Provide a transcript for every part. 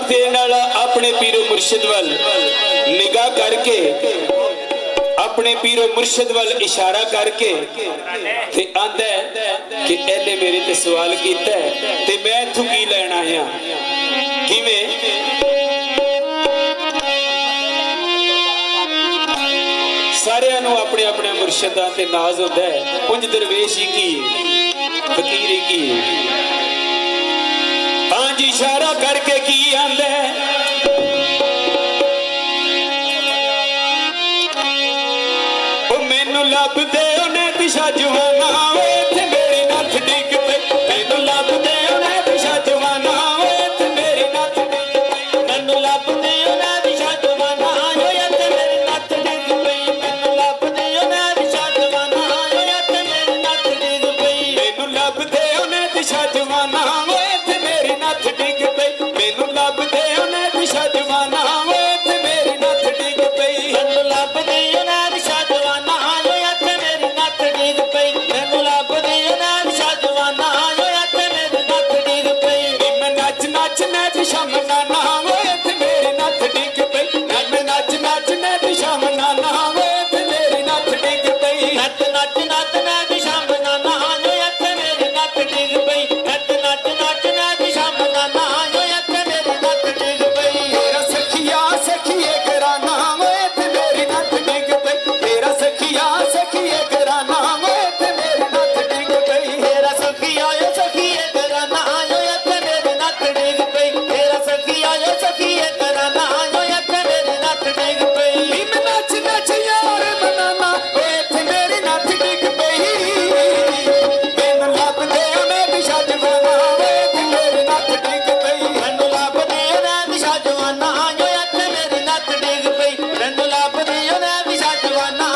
देने वाला अपने पीरो मुर्शिद वाल निगाह करके अपने पीरो मुर्शिद वाल इशारा करके ते आंदा है कि एने मेरे ते सवाल कीता है ते मैं इत्थों की लैण आया किवें सारियां नूं अपने अपने मुर्शिदां ते नाज हुंदा है उंज दरवेश ही की फकीर ही की हां जी इशारा करके की आंदा है ओ मैनू लभदे उन्हें दिशा जवाना इत्थे मेरी नथ डिग पे मैनू लभदे उन्हें दिशा जवाना इत्थे मेरी नथ डिग पे मैनू लभदे उन्हें दिशा जवाना इत्थे मेरी नथ डिग पे मैनू लभदे उन्हें दिशा जवाना इत्थे मेरी नथ डिग पे मैनू लभदे उन्हें दिशा जवाना इत्थे मेरी नथ डिग पे मैनू लभदे उन्हें दिशा जवाना इत्थे मेरी नथ डिग पे मैनू लभदे उन्हें दिशा जवाना इत्थे मेरी नथ डिग पे मैनू लभदे उन्हें दिशा जवाना इत्थे मेरी नथ डिग पे मैं नच नच नच शमनाना इत्थे मेरी नथ डिग पे मैं नच नच नच शमनाना इत्थे मेरी नथ डिग पे नच नच नच नच शमनाना इत्थे मेरी नथ डिग पे नच नच नच नच शमनाना इत्थे मेरी नथ डिग पे तेरा सखिया सखिए कराना इत्थे मेरी नथ डिग पे तेरा सखिया सखिए कराना इत्थे मेरी नथ डिग पे तेरा सखिया सखिए कराना इत्थे मेरी नथ डिग पे तेरा सखिया सखिए कराना इत्थे मेरी नथ डिग पे मैं नच नच यार मनाना इत्थे मेरी नथ डिग पे मैनू लभदे उन्हें दिशा जवाना इत्थे मेरी नथ डिग पे मैनू लभदे उन्हें दिशा जवाना इत्थे मेरी नथ डिग पे मैनू लभदे उन्हें दिशा जवाना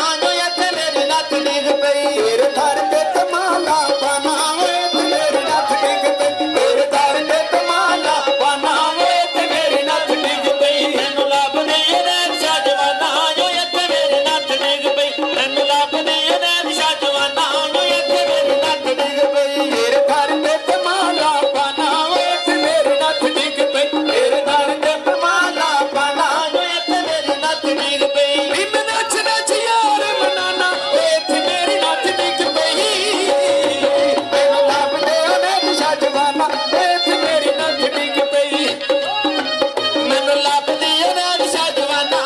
इत्थे मेरी नथ डिग पे तेरे दर ते तमाला पाना इत्थे मेरी नथ डिग पे तेरे दर ते तमाला पाना इत्थे मेरी नथ डिग पे मैनू लभदे उन्हें दिशा जवाना इत्थे मेरी नथ डिग पे मैनू लभदे उन्हें दिशा जवाना इत्थे मेरी नथ डिग पे तेरे दर ते तमाला पाना इत्थे मेरी नथ डिग पे तेरे दर ते तमाला पाना इत्थे मेरी नथ डिग पे मैं नच नच यार मनाना इत्थे मेरी नथ डिग पे मैनू लभदे उन्हें दिशा जवाना इत्थे मेरी नथ डिग पे मैनू लभदे उन्हें दिशा जवाना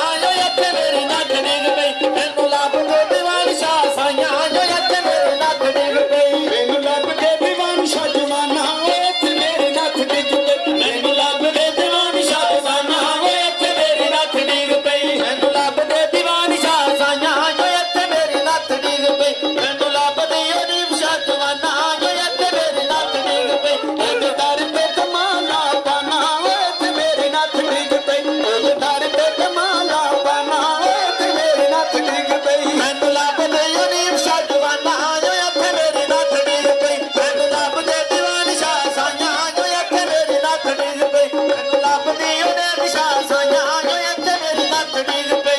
इत्थे मेरी नथ डिग पे मैनू लभदे दीवान शाह साइयां इत्थे मेरी नथ डिग पे मैनू लभदे दीवान शाह जवाना इत्थे मेरी नथ डिग पे मैनू लभदे दीवान शाह साइयां इत्थे मेरी नथ डिग पे मैनू लभदे दीवान शाह साइयां इत्थे मेरी नथ डिग पे मैनू लभदे अजीब शाह जवाना इत्थे मेरी नथ डिग पे तेरे दर ते तमाला पाना इत्थे मेरी नथ डिग पे तेरे दर ते तमाला पाना इत्थे मेरी नथ डिग पे मैनू लभदे अजीब शाह जवाना इत्थे मेरी नथ डिग पे मैनू लभदे दीवान शाह साइयां इत्थे मेरी नथ डिग पे मैनू लभदे उन्हें शाह साइयां इत्थे मेरी नथ डिग पे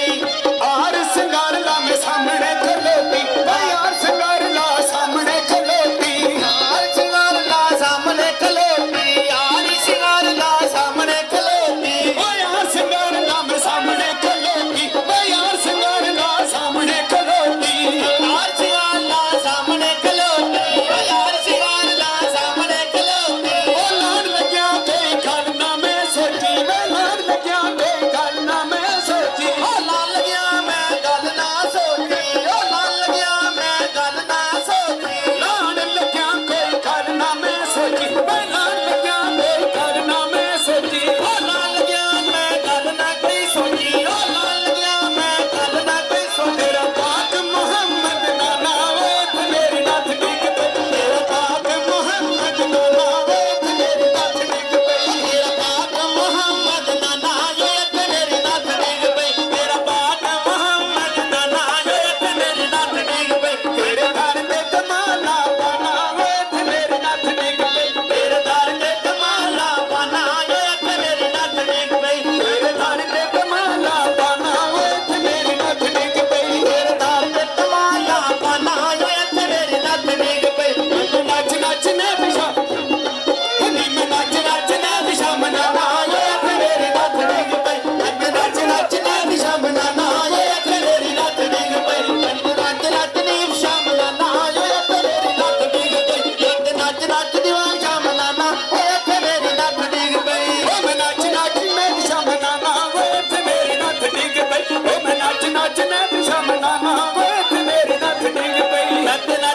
आर सिंगार ला मैं सामने खलोती यार सिंगार ला सामने खलोती यार सिंगार ला सामने खलोती यार सिंगार ला सामने खलोती ओ यार सिंगार ला मैं सामने खलोती ओ यार सिंगार ला सामने खलोती यार सिंगार ला सामने खलोती ओ यार सिंगार ला सामने खलोती ओ लाड लग्या कोई गल ना मैं सोची मैं लाड लग्या कोई गल ना मैं सोची ओ लाड लग्या मैं गल ना सोची ओ लाड लग्या मैं गल ना सोची लाड लग्या कोई गल ना मैं सोची मैं लाड लग्या कोई गल ना मैं सोची ओ लाड लग्या मैं गल ना कोई सोची ओ लाड लग्या मैं गल ना कोई सोची तेरा पाक मुहम्मद नाना इत्थे मेरी नथ डिग पे तेरा पाक मुहम्मद नाना इत्थे मेरी नथ डिग पे तेरा पाक मुहम्मद नाना इत्थे मेरी नथ डिग पे तेरा पाक मुहम्मद नाना इत्थे मेरी नथ डिग पे तेरे दर ते तमाला पाना इत्थे मेरी नथ डिग पे तेरे दर ਨੱਚ ਨੱਚ